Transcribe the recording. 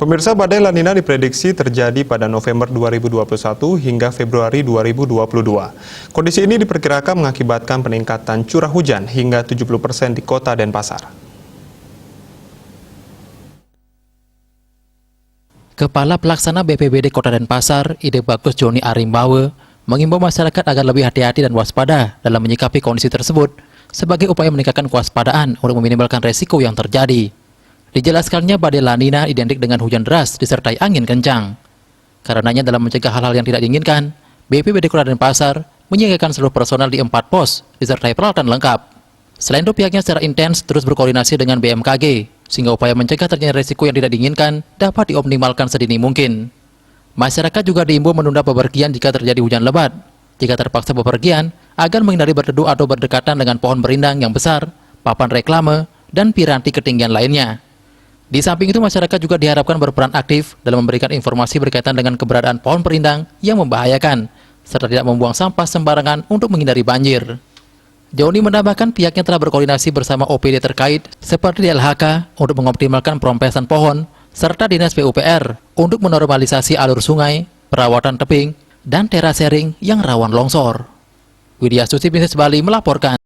Pemirsa, badai La Nina diprediksi terjadi pada November 2021 hingga Februari 2022. Kondisi ini diperkirakan mengakibatkan peningkatan curah hujan hingga 70% di kota Denpasar. Kepala Pelaksana BPBD Kota Denpasar, Ide Bagus Joni Arimbawe, mengimbau masyarakat agar lebih hati-hati dan waspada dalam menyikapi kondisi tersebut sebagai upaya meningkatkan kewaspadaan untuk meminimalkan resiko yang terjadi. Dijelaskannya, badai La Nina identik dengan hujan deras disertai angin kencang. Karenanya dalam mencegah hal-hal yang tidak diinginkan, BPBD Kota Denpasar menyiagakan seluruh personel di 4 pos disertai peralatan lengkap. Selain itu, pihaknya secara intens terus berkoordinasi dengan BMKG, sehingga upaya mencegah terjadinya resiko yang tidak diinginkan dapat dioptimalkan sedini mungkin. Masyarakat juga diimbau menunda bepergian jika terjadi hujan lebat. Jika terpaksa bepergian, agar menghindari berteduh atau berdekatan dengan pohon berindang yang besar, papan reklame, dan piranti ketinggian lainnya. Di samping itu, masyarakat juga diharapkan berperan aktif dalam memberikan informasi berkaitan dengan keberadaan pohon perindang yang membahayakan, serta tidak membuang sampah sembarangan untuk menghindari banjir. Joni menambahkan pihaknya telah berkoordinasi bersama OPD terkait seperti DLHK untuk mengoptimalkan perompesan pohon, serta Dinas PUPR untuk menormalisasi alur sungai, perawatan tebing, dan terasering yang rawan longsor. Widya Suci, Bisnis Bali melaporkan.